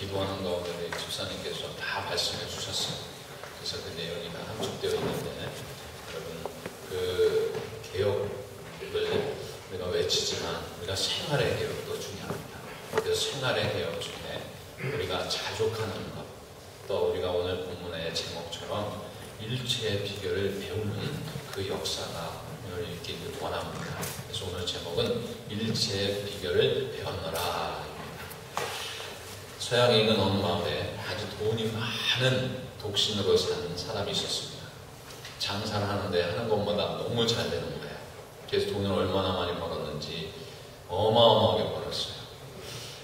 기도하는 가운데 집사님께서 다 말씀해 주셨어요. 그래서 그 내용이 다 함축되어 있는데, 여러분, 그 개혁을 우리가 외치지만 우리가 생활의 개혁도 중요합니다. 그래서 생활의 개혁 중에 우리가 자족하는 것, 또 우리가 오늘 본문의 제목처럼 일체의 비결을 배우는 그 역사가 오늘 있기를 원합니다. 그래서 오늘 제목은 일체의 비결을 배웠노라. 서양에 있는 어느 마을에 아주 돈이 많은 독신으로 산 사람이 있었습니다. 장사를 하는데 하는 것마다 너무 잘 되는 거예요. 그래서 돈을 얼마나 많이 벌었는지 어마어마하게 벌었어요.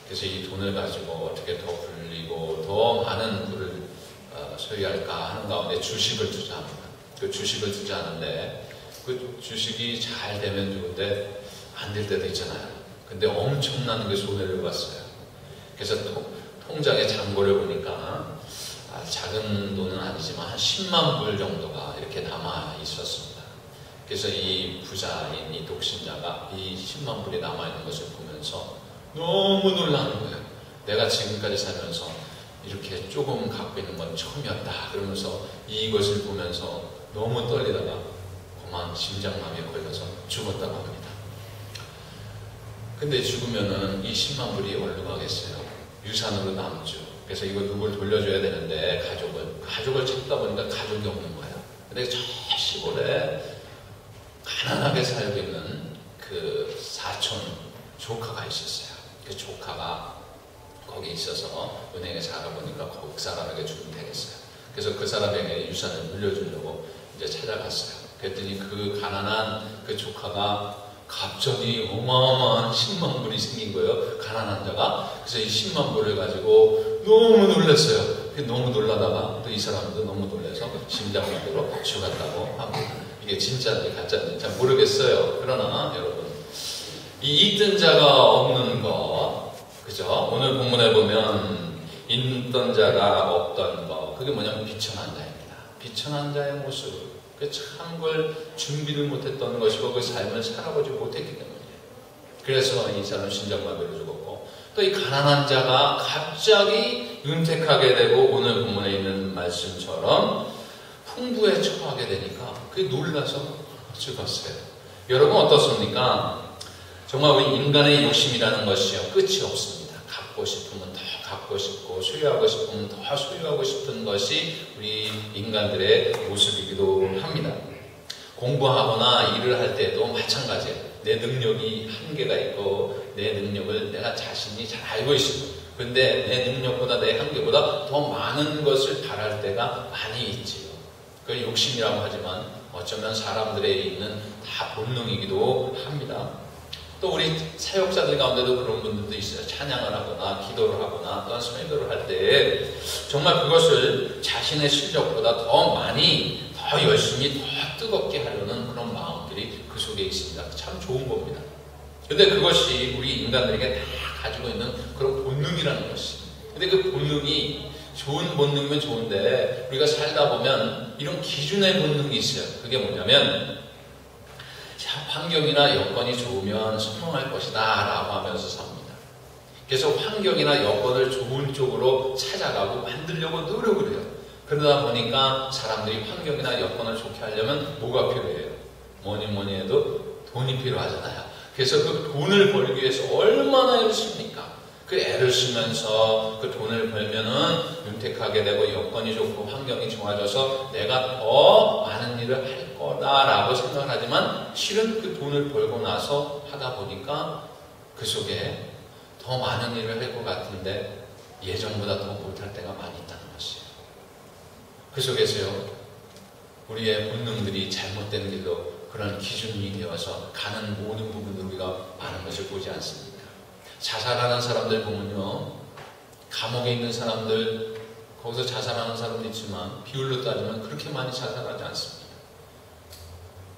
그래서 이 돈을 가지고 어떻게 더 불리고 더 많은 부를 소유할까 하는 가운데 주식을 투자합니다. 그 주식을 투자하는데 그 주식이 잘 되면 좋은데 안 될 때도 있잖아요. 근데 엄청난 그 손해를 봤어요. 그래서 통장의 잔고를 보니까 작은 돈은 아니지만 한 10만 불 정도가 이렇게 남아 있었습니다. 그래서 이 부자인 이 독신자가 이 10만 불이 남아있는 것을 보면서 너무 놀라는 거예요. 내가 지금까지 살면서 이렇게 조금 갖고 있는 건 처음이었다. 그러면서 이것을 보면서 너무 떨리다가 그만 심장마비에 걸려서 죽었다고 합니다. 근데 죽으면은 이 10만 불이 어디로 가겠어요? 유산으로 남죠. 그래서 이거 누굴 돌려줘야 되는데 가족을 찾다 보니까 가족이 없는 거예요. 근데 저 시골에 가난하게 살고 있는 그 사촌 조카가 있었어요. 그 조카가 거기 있어서 은행에서 알아보니까 거기 사람에게 주면 되겠어요. 그래서 그 사람에게 유산을 물려주려고 이제 찾아갔어요. 그랬더니 그 가난한 그 조카가 갑자기 어마어마한 10만 불이 생긴 거예요. 가난한 자가. 그래서 이 10만 불을 가지고 너무 놀랐어요. 너무 놀라다가 또 이 사람도 너무 놀라서 심장마비로 죽었다고 합니다. 이게 진짜인지 가짜인지 잘 모르겠어요. 그러나 여러분, 이 있던 자가 없는 것, 그죠? 오늘 본문에 보면 있던 자가 없던 것, 그게 뭐냐면 비천한 자입니다. 비천한 자의 모습. 참 걸 준비를 못했던 것이고 그 삶을 살아보지 못했기 때문이에요. 그래서 이 사람은 심장마비로 죽었고, 또 이 가난한 자가 갑자기 윤택하게 되고 오늘 본문에 있는 말씀처럼 풍부에 처하게 되니까 그게 놀라서 죽었어요. 여러분 어떻습니까? 정말 우리 인간의 욕심이라는 것이요, 끝이 없습니다. 갖고 싶으면 더 갖고 싶고 소유하고 싶으면 더 소유하고 싶은 것이 우리 인간들의 모습이기도 합니다. 공부하거나 일을 할 때도 마찬가지예요. 내 능력이 한계가 있고 내 능력을 내가 자신이 잘 알고 있습니다. 그런데 내 능력보다 내 한계보다 더 많은 것을 바랄 때가 많이 있지요. 그걸 욕심이라고 하지만 어쩌면 사람들에 있는 다 본능이기도 합니다. 또 우리 사역자들 가운데도 그런 분들도 있어요. 찬양을 하거나 기도를 하거나 또한 설교를 할 때 정말 그것을 자신의 실력보다 더 많이, 더 열심히, 더 뜨겁게 하려는 그런 마음들이 그 속에 있습니다. 참 좋은 겁니다. 근데 그것이 우리 인간들에게 다 가지고 있는 그런 본능이라는 것이. 근데 그 본능이 좋은 본능이면 좋은데 우리가 살다 보면 이런 기준의 본능이 있어요. 그게 뭐냐면 환경이나 여건이 좋으면 성공할 것이다 라고 하면서 삽니다. 그래서 환경이나 여건을 좋은 쪽으로 찾아가고 만들려고 노력을 해요. 그러다 보니까 사람들이 환경이나 여건을 좋게 하려면 뭐가 필요해요? 뭐니 해도 돈이 필요하잖아요. 그래서 그 돈을 벌기 위해서 얼마나 애를 씁니까? 그 애를 쓰면서 그 돈을 벌면은 윤택하게 되고 여건이 좋고 환경이 좋아져서 내가 더 많은 일을 할 거다라고 생각을 하지만 실은 그 돈을 벌고 나서 하다 보니까 그 속에 더 많은 일을 할 것 같은데 예전보다 더 못할 때가 많이 있다는 것이에요. 그 속에서요, 우리의 본능들이 잘못된 길로 그런 기준이 되어서 가는 모든 부분들 우리가 많은 것을 보지 않습니까? 자살하는 사람들 보면요, 감옥에 있는 사람들, 거기서 자살하는 사람도 있지만 비율로 따지면 그렇게 많이 자살하지 않습니다.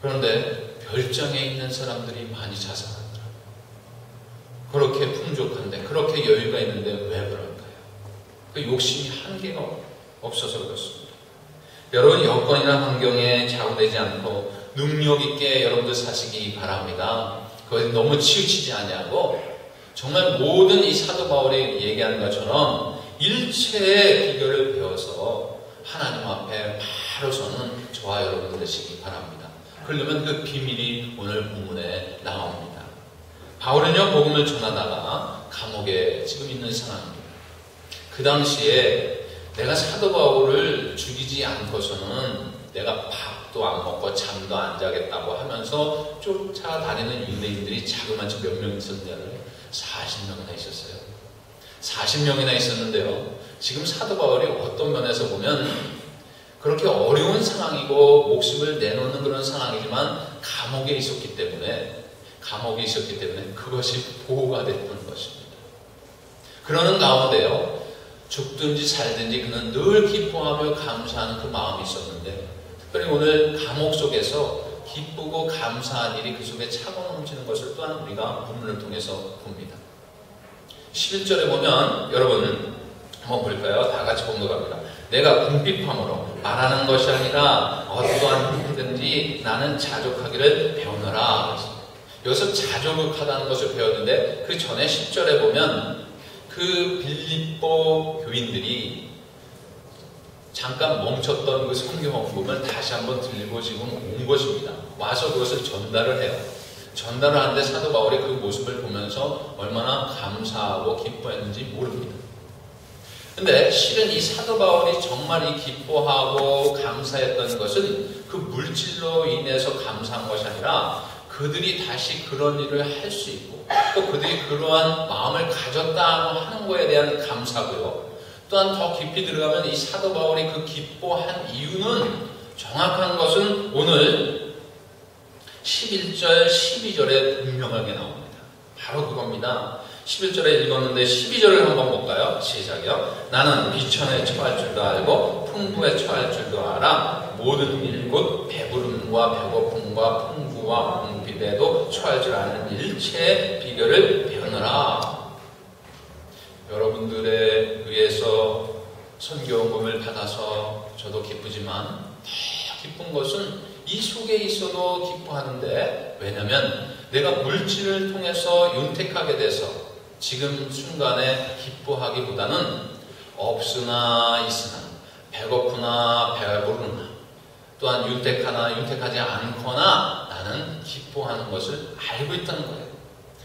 그런데 별장에 있는 사람들이 많이 자살하더라고요. 그렇게 풍족한데, 그렇게 여유가 있는데 왜 그럴까요? 그 욕심이 한계가 없어서 그렇습니다. 여러분, 여건이나 환경에 좌우되지 않고 능력 있게 여러분들 사시기 바랍니다. 그것이 너무 치우치지 아니하고 정말 모든 이 사도 바울이 얘기하는 것처럼 일체의 비결을 배워서 하나님 앞에 바로 서는 저와 여러분들 되시기 바랍니다. 그러려면 그 비밀이 오늘 본문에 나옵니다. 바울은요, 복음을 전하다가 감옥에 지금 있는 상황입니다. 그 당시에 내가 사도 바울을 죽이지 않고서는 내가 밥도 안 먹고 잠도 안 자겠다고 하면서 쫓아다니는 유대인들이 자그마치 몇 명 있었냐면 40명이나 있었어요. 40명이나 있었는데요. 지금 사도 바울이 어떤 면에서 보면 그렇게 어려운 상황이고 목숨을 내놓는 그런 상황이지만 감옥에 있었기 때문에 그것이 보호가 됐던 것입니다. 그러는 가운데요, 죽든지 살든지 그는 늘 기뻐하며 감사하는 그 마음이 있었는데, 특별히 오늘 감옥 속에서 기쁘고 감사한 일이 그 속에 차고 넘치는 것을 또한 우리가 본문을 통해서 봅니다. 11절에 보면 여러분 한번 볼까요? 다 같이 공독합니다. 내가 궁핍함으로 말하는 것이 아니라 어떠한 일이든지 나는 자족하기를 배우노라. 여기서 자족하다는 것을 배웠는데 그 전에 10절에 보면 그 빌립보 교인들이 잠깐 멈췄던 그 성경 헌금을 다시 한번 들고 지금 온 것입니다. 와서 그것을 전달을 해요. 전달을 하는데 사도 바울이 그 모습을 보면서 얼마나 감사하고 기뻐했는지 모릅니다. 근데 실은 이 사도 바울이 정말 이 기뻐하고 감사했던 것은 그 물질로 인해서 감사한 것이 아니라 그들이 다시 그런 일을 할 수 있고 또 그들이 그러한 마음을 가졌다 하는 것에 대한 감사고요. 또한 더 깊이 들어가면 이 사도 바울이 그 기뻐한 이유는 정확한 것은 오늘 11절, 12절에 분명하게 나옵니다. 바로 그겁니다. 11절에 읽었는데 12절을 한번 볼까요? 시작이요. 나는 비천에 처할 줄도 알고 풍부에 처할 줄도 알아. 모든 일 곧 배부름과 배고픔과 풍부와 궁핍에도 처할 줄 아는 일체의 비결을 배우노라. 여러분들에 의해서 선교헌금을 받아서 저도 기쁘지만 더 기쁜 것은 이 속에 있어도 기뻐하는데, 왜냐하면 내가 물질을 통해서 윤택하게 돼서 지금 순간에 기뻐하기보다는 없으나 있으나 배고프나 배부르나 또한 윤택하나 윤택하지 않거나 나는 기뻐하는 것을 알고 있다는 거예요.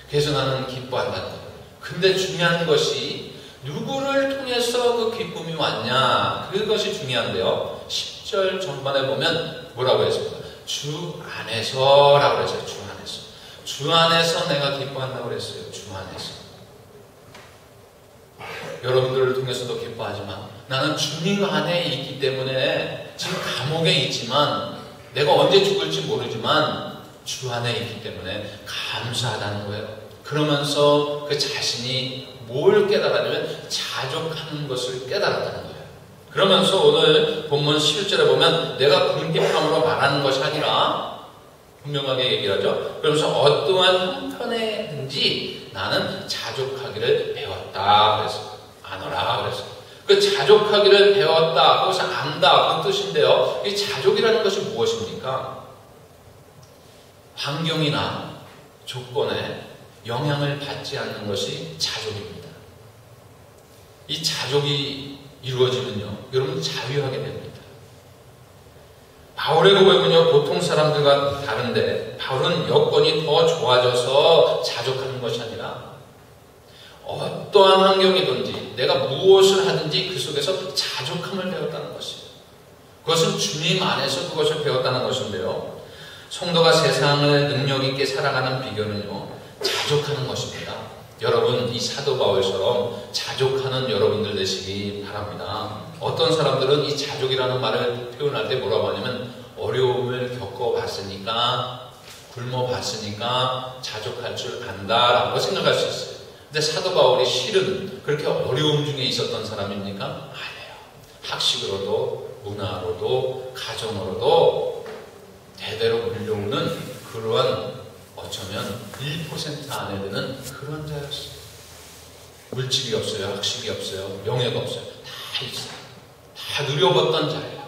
그래서 나는 기뻐한다는 거예요. 근데 중요한 것이 누구를 통해서 그 기쁨이 왔냐, 그것이 중요한데요. 10절 전반에 보면 뭐라고 했습니까? 주 안에서라고 했어요. 주 안에서. 주 안에서 내가 기뻐한다고 그랬어요. 주 안에서. 여러분들을 통해서도 기뻐하지만 나는 주님 안에 있기 때문에 지금 감옥에 있지만 내가 언제 죽을지 모르지만 주 안에 있기 때문에 감사하다는 거예요. 그러면서 그 자신이 뭘 깨달았냐면 자족하는 것을 깨달았다는 거예요. 그러면서 오늘 본문 11절에 보면 내가 궁핍함으로 말하는 것이 아니라 분명하게 얘기를 하죠. 그러면서 어떠한 형편에든지 나는 자족하기를 배웠다 그랬어요. 아노라 그랬어요. 그 자족하기를 배웠다, 그것을 안다, 그 뜻인데요. 이 자족이라는 것이 무엇입니까? 환경이나 조건에 영향을 받지 않는 것이 자족입니다. 이 자족이 이루어지면요, 여러분 자유하게 됩니다. 바울의 고백은요, 보통 사람들과 다른데 바울은 여건이 더 좋아져서 자족하는 것이 아니라 어떠한 환경이든지 내가 무엇을 하든지 그 속에서 자족함을 배웠다는 것이에요. 그것은 주님 안에서 그것을 배웠다는 것인데요. 성도가 세상을 능력 있게 살아가는 비결은요, 자족하는 것입니다. 여러분, 이 사도 바울처럼 자족하는 여러분들 되시기 바랍니다. 어떤 사람들은 이 자족이라는 말을 표현할 때 뭐라고 하냐면 어려움을 겪어봤으니까, 굶어봤으니까 자족할 줄 안다라고 생각할 수 있어요. 근데 사도 바울이 실은 그렇게 어려움 중에 있었던 사람입니까? 아니에요. 학식으로도 문화로도 가정으로도 대대로 물려오는 그러한 어쩌면 1% 안에 드는 그런 자였어요. 물질이 없어요. 학식이 없어요. 명예가 없어요. 다 있어요. 다 누려봤던 자예요.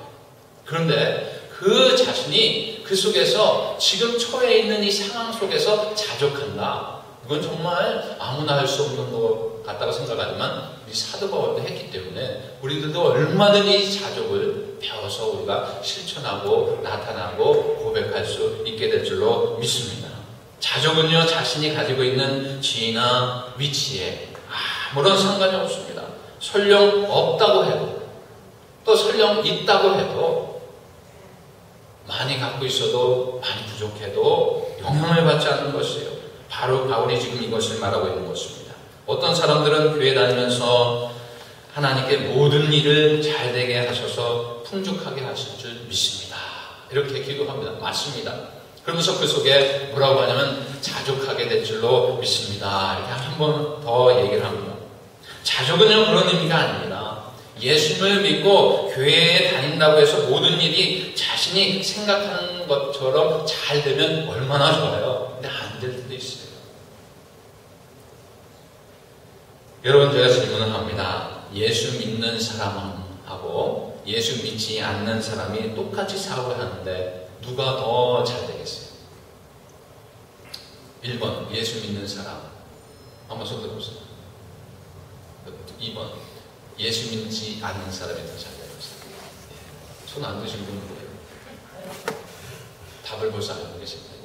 그런데 그 자신이 그 속에서 지금 처해 있는 이 상황 속에서 자족한다. 이건 정말 아무나 할 수 없는 것 같다고 생각하지만 우리 사도 바울도 했기 때문에 우리들도 얼마든지 자족을 배워서 우리가 실천하고 나타나고 고백할 수 있게 될 줄로 믿습니다. 자족은요, 자신이 가지고 있는 지위나 위치에 아무런 상관이 없습니다. 설령 없다고 해도, 또 설령 있다고 해도, 많이 갖고 있어도, 많이 부족해도 영향을 받지 않는 것이에요. 바로 바울이 지금 이것을 말하고 있는 것입니다. 어떤 사람들은 교회 다니면서 하나님께 모든 일을 잘되게 하셔서 풍족하게 하실 줄 믿습니다. 이렇게 기도합니다. 맞습니다. 그러면서 그 속에 뭐라고 하냐면 자족하게 될 줄로 믿습니다. 이렇게 한 번 더 얘기를 합니다. 자족은요, 그런 의미가 아닙니다. 예수님을 믿고 교회에 다닌다고 해서 모든 일이 자신이 생각하는 것처럼 잘 되면 얼마나 좋아요. 근데 안 될 때도 있어요. 여러분, 제가 질문을 합니다. 예수 믿는 사람하고 예수 믿지 않는 사람이 똑같이 사업을 하는데 누가 더 잘 되겠어요? 1번 예수 믿는 사람. 한번 손 들어보세요. 2번 예수 믿지 않는 사람이 더 잘 되겠어요. 손 안 드신 분 누구예요? 답을 벌써 알고 계십니다.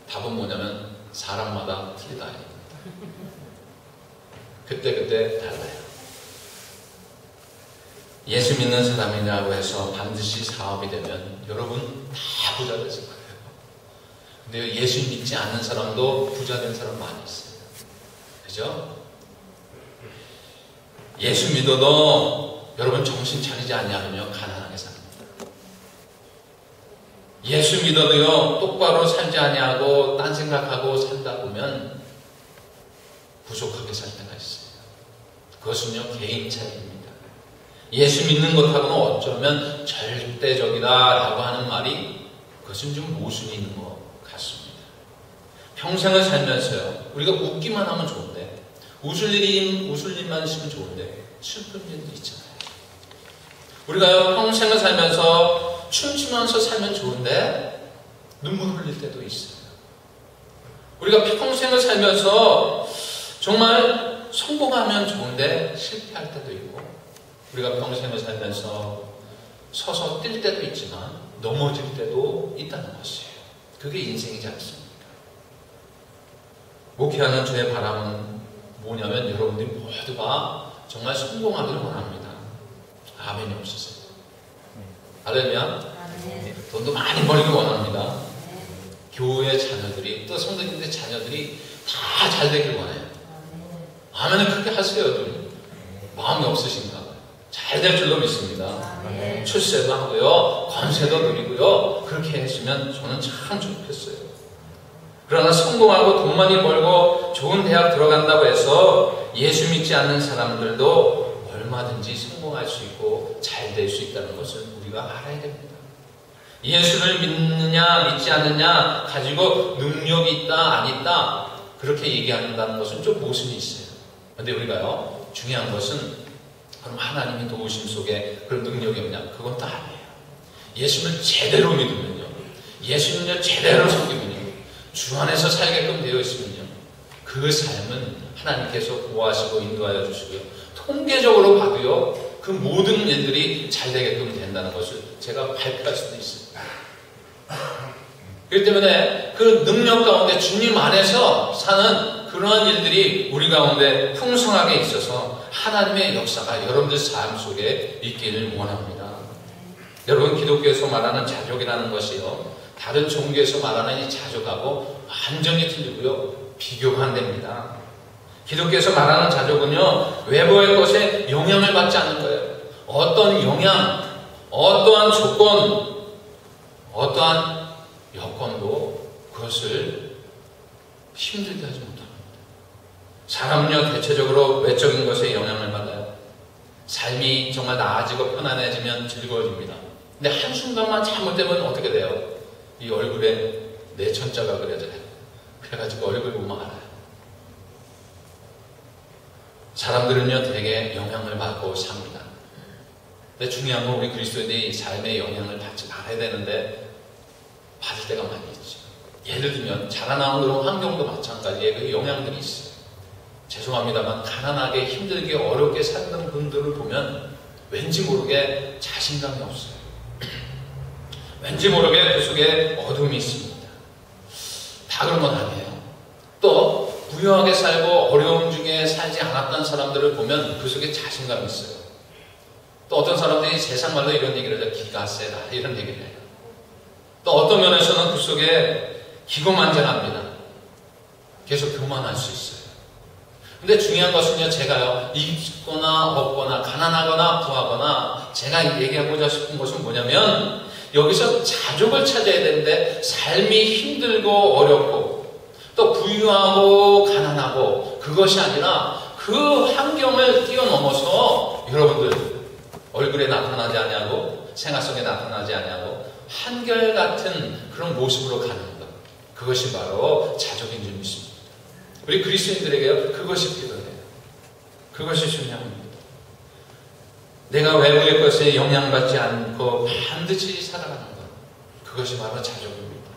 답은 뭐냐면 사람마다 틀리다. 그때 달라요. 예수 믿는 사람이라고 해서 반드시 사업이 되면 여러분 다 부자 되실 거예요. 근데 예수 믿지 않는 사람도 부자 된 사람 많이 있어요. 그죠? 예수 믿어도 여러분 정신 차리지 않냐면요, 가난하게 삽니다. 예수 믿어도요, 똑바로 살지 않냐고 딴 생각하고 살다 보면 부족하게 살 때가 있어요. 그것은요, 개인 차이입니다. 예수 믿는 것하고는 어쩌면 절대적이다라고 하는 말이 그것은 좀 모순이 있는 것 같습니다. 평생을 살면서요, 우리가 웃기만 하면 좋은데, 웃을 일만 있으면 좋은데 슬픈 일도 있잖아요. 우리가 평생을 살면서 춤추면서 살면 좋은데 눈물 흘릴 때도 있어요. 우리가 평생을 살면서 정말 성공하면 좋은데 실패할 때도 있고, 우리가 평생을 살면서 서서 뛸 때도 있지만 넘어질 때도 있다는 것이에요. 그게 인생이지 않습니까? 목회하는 저의 바람은 뭐냐면 여러분들이 모두가 정말 성공하기를 원합니다. 아멘이 없으세요? 할렐루야. 돈도 많이 벌기를 원합니다. 교회 자녀들이, 또 성도님들의 자녀들이 다 잘 되기를 원해요. 아멘을 크게 하세요. 좀 마음이 없으신가? 잘 될 줄로 믿습니다. 출세도 하고요, 권세도 누리고요, 그렇게 했으면 저는 참 좋겠어요. 그러나 성공하고 돈 많이 벌고 좋은 대학 들어간다고 해서 예수 믿지 않는 사람들도 얼마든지 성공할 수 있고 잘 될 수 있다는 것을 우리가 알아야 됩니다. 예수를 믿느냐 믿지 않느냐 가지고 능력이 있다 안 있다 그렇게 얘기한다는 것은 좀 모순이 있어요. 그런데 우리가요, 중요한 것은 그럼 하나님의 도우심 속에 그런 능력이 없냐? 그건 또 아니에요. 예수를 제대로 믿으면요, 예수님을 제대로 섬기면요, 주 안에서 살게끔 되어 있으면요, 그 삶은 하나님께서 보호하시고 인도하여 주시고요, 통계적으로 봐도요, 그 모든 일들이 잘 되게끔 된다는 것을 제가 발표할 수도 있습니다. 그렇기 때문에 그 능력 가운데 주님 안에서 사는 그러한 일들이 우리 가운데 풍성하게 있어서 하나님의 역사가 여러분들 삶 속에 있기를 원합니다. 여러분, 기독교에서 말하는 자족이라는 것이요, 다른 종교에서 말하는 이 자족하고 완전히 틀리고요, 비교가 안 됩니다. 기독교에서 말하는 자족은요, 외부의 것에 영향을 받지 않는 거예요. 어떤 영향, 어떠한 조건, 어떠한 여건도 그것을 힘들게 하지 못합니다. 사람은요, 대체적으로 외적인 것에 영향을 받아요. 삶이 정말 나아지고 편안해지면 즐거워집니다. 근데 한순간만 잘못되면 어떻게 돼요? 이 얼굴에 내천자가 그려져요. 그래가지고 얼굴 보면 알아요. 사람들은요, 되게 영향을 받고 삽니다. 근데 중요한 건 우리 그리스도인들이 삶의 영향을 받지 말아야 되는데 받을 때가 많이 있죠. 예를 들면 자라나는 그런 환경도 마찬가지의 그 영향들이 있어요. 죄송합니다만 가난하게 힘들게 어렵게 사는 분들을 보면 왠지 모르게 자신감이 없어요. 왠지 모르게 그 속에 어둠이 있습니다. 다 그런 건 아니에요. 또 부유하게 살고 어려움 중에 살지 않았던 사람들을 보면 그 속에 자신감이 있어요. 또 어떤 사람들이 세상 말로 이런 얘기를 해요. 기가 세다 이런 얘기를 해요. 또 어떤 면에서는 그 속에 기고만장합니다. 계속 교만할 수 있어요. 근데 중요한 것은요, 제가요, 있거나 없거나 가난하거나 부하거나 제가 얘기하고자 싶은 것은 뭐냐면 여기서 자족을 찾아야 되는데 삶이 힘들고 어렵고 또 부유하고 가난하고 그것이 아니라 그 환경을 뛰어넘어서 여러분들 얼굴에 나타나지 않냐고 생활 속에 나타나지 않냐고 한결같은 그런 모습으로 가는 것, 그것이 바로 자족인 줄 믿습니다. 우리 그리스도인들에게 그것이 필요해요. 그것이 중요합니다. 내가 외부의 것에 영향받지 않고 반드시 살아가는 것, 그것이 바로 자족입니다.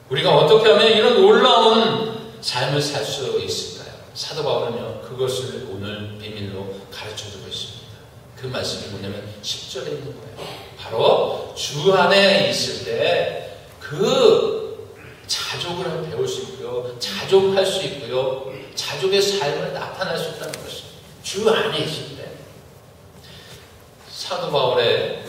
우리가 어떻게 하면 이런 놀라운 삶을 살 수 있을까요? 사도 바울은요, 그것을 오늘 비밀로 가르쳐주고 있습니다. 그 말씀이 뭐냐면 10절에 있는 거예요. 바로 주 안에 있을 때 그 자족을 배울 수 있고요, 자족할 수 있고요, 자족의 삶을 나타낼 수 있다는 것입니다. 주 안에 있을 때. 사도 바울의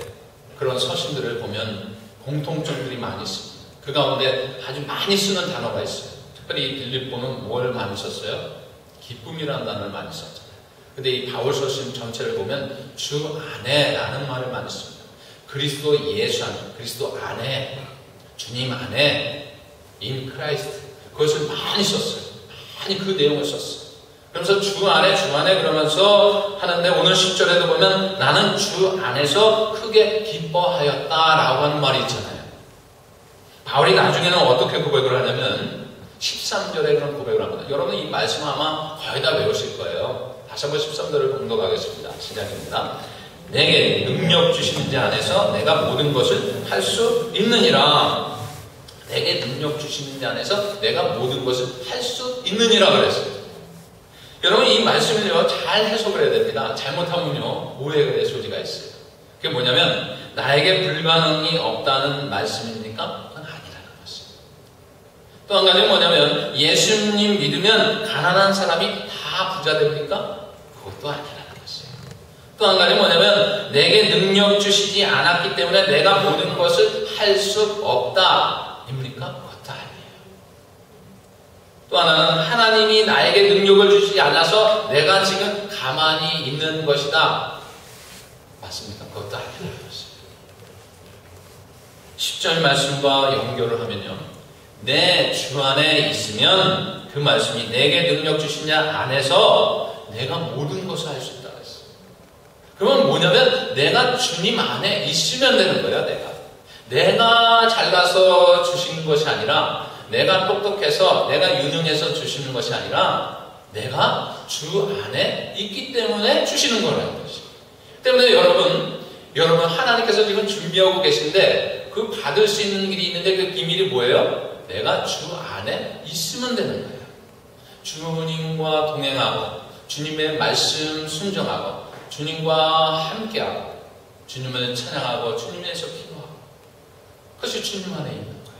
그런 서신들을 보면 공통점들이 많이 있습니다. 그 가운데 아주 많이 쓰는 단어가 있어요. 특별히 빌립보는 뭘 많이 썼어요? 기쁨이라는 단어를 많이 썼잖아요. 근데 이 바울 서신 전체를 보면 주 안에라는 말을 많이 씁니다. 그리스도 예수 안에, 그리스도 안에, 주님 안에, in Christ, 그것을 많이 썼어요. 많이 그 내용을 썼어요. 그러면서 주 안에 그러면서 하는데 오늘 10절에도 보면 나는 주 안에서 크게 기뻐하였다라고 하는 말이 있잖아요. 바울이 나중에는 어떻게 고백을 하냐면 13절에 그런 고백을 합니다. 여러분 이 말씀 아마 거의 다 외우실 거예요. 다시 한번 13절을 공독하겠습니다. 시작입니다. 내게 능력 주시는 자 안에서 내가 모든 것을 할 수 있느니라. 내게 능력 주시는 자 안에서 내가 모든 것을 할 수 있느니라 그랬어요. 여러분 이 말씀을요 잘 해석을 해야 됩니다. 잘못하면요 오해의 소지가 있어요. 그게 뭐냐면 나에게 불가능이 없다는 말씀입니까? 그건 아니라는 것이에요. 또 한 가지는 뭐냐면 예수님 믿으면 가난한 사람이 다 부자 됩니까? 그것도 아니라는 것이에요. 또 한 가지는 뭐냐면 내게 능력 주시지 않았기 때문에 내가 모든 것을 할 수 없다 입니까? 그것도 아니에요. 또 하나는 하나님이 나에게 능력을 주시지 않아서 내가 지금 가만히 있는 것이다. 맞습니까? 그것도 아니라는 것이에요. 10절 말씀과 연결을 하면요. 내 주 안에 있으면 그 말씀이 내게 능력 주신 자 안에서 내가 모든 것을 할 수 있다. 그러면 뭐냐면 내가 주님 안에 있으면 되는 거야. 내가 잘나서 주신 것이 아니라 내가 똑똑해서 내가 유능해서 주시는 것이 아니라 내가 주 안에 있기 때문에 주시는 거라는 것이. 때문에 여러분 하나님께서 지금 준비하고 계신데 그 받을 수 있는 길이 있는데 그 비밀이 뭐예요? 내가 주 안에 있으면 되는 거예요. 주님과 동행하고 주님의 말씀 순종하고 주님과 함께하고 주님을 찬양하고 주님에서 기도하고 그것이 주님 안에 있는 거예요.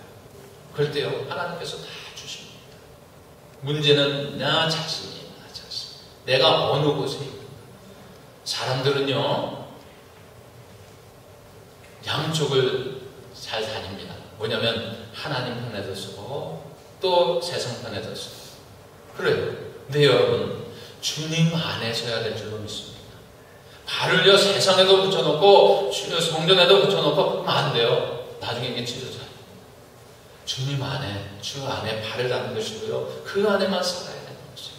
그럴 때요 하나님께서 다 주십니다. 문제는 나 자신. 내가 어느 곳에 있는가. 사람들은요 양쪽을 잘 다닙니다. 뭐냐면 하나님 편에도 서고 또 세상 편에도 서고 그래요. 근데 여러분 주님 안에 서야 될 줄로 믿습니다. 발을요 세상에도 붙여놓고 성전에도 붙여놓고 그러면 안 돼요. 나중에 이게 찢어져요. 주님 안에, 주 안에 발을 닿는 것이고요 그 안에만 살아야 되는 것이에요.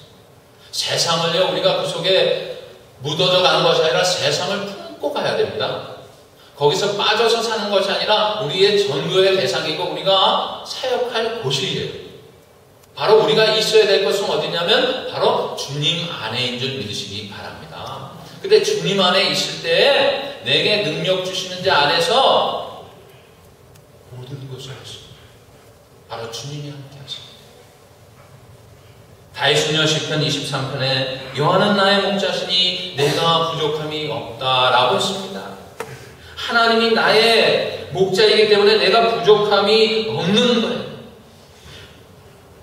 세상을요 우리가 그 속에 묻어져 가는 것이 아니라 세상을 품고 가야 됩니다. 거기서 빠져서 사는 것이 아니라 우리의 전도의 대상이고 우리가 사역할 곳이에요. 바로 우리가 있어야 될 것은 어디냐면 바로 주님 안에인 줄 믿으시기 바랍니다. 근데 주님 안에 있을 때 내게 능력 주시는 자 안에서 모든 것을 할 수 있어요. 바로 주님이 함께 하십니다. 다윗은요 시편 23편에 여호와는 나의 목자시니 내가 부족함이 없다라고 했습니다. 하나님이 나의 목자이기 때문에 내가 부족함이 없는 거예요.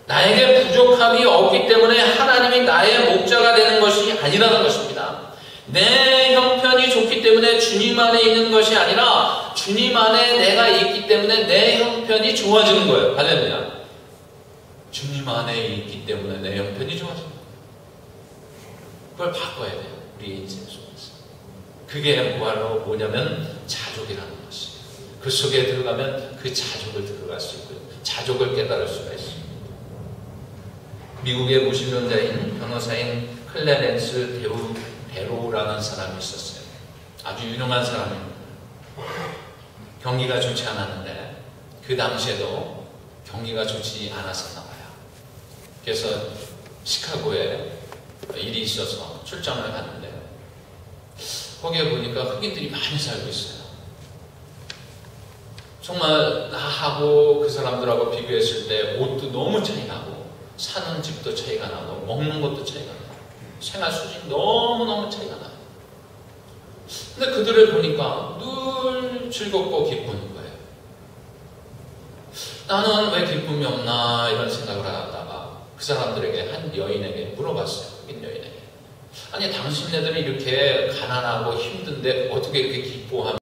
나에게 부족함이 없기 때문에 하나님이 나의 목자가 되는 것이 아니라는 것입니다. 내 형편이 좋기 때문에 주님 안에 있는 것이 아니라 주님 안에 내가 있기 때문에 내 형편이 좋아지는 거예요. 할렐루야. 주님 안에 있기 때문에 내 형편이 좋아지는 거예요. 그걸 바꿔야 돼요. 우리 인생 속에서. 그게 바로 뭐냐면 자족이라는 것이에요. 그 속에 들어가면 그 자족을 들어갈 수 있고요. 자족을 깨달을 수가 있습니다. 미국의 무신론자인 변호사인 클레렌스 데로라는 사람이 있었어요. 아주 유명한 사람입니다. 경기가 좋지 않았는데 그 당시에도 경기가 좋지 않았었나 봐요. 그래서 시카고에 일이 있어서 출장을 갔는데 거기에 보니까 흑인들이 많이 살고 있어요. 정말 나하고 그 사람들하고 비교했을 때 옷도 너무 차이 나고 사는 집도 차이가 나고 먹는 것도 차이가 나고 생활 수준이 너무너무 차이가 나요. 근데 그들을 보니까 늘 즐겁고 기쁜 거예요. 나는 왜 기쁨이 없나 이런 생각을 하다가 그 사람들에게 한 여인에게 물어봤어요. 흑인 여인에게. 아니 당신네들이 이렇게 가난하고 힘든데 어떻게 이렇게 기뻐하며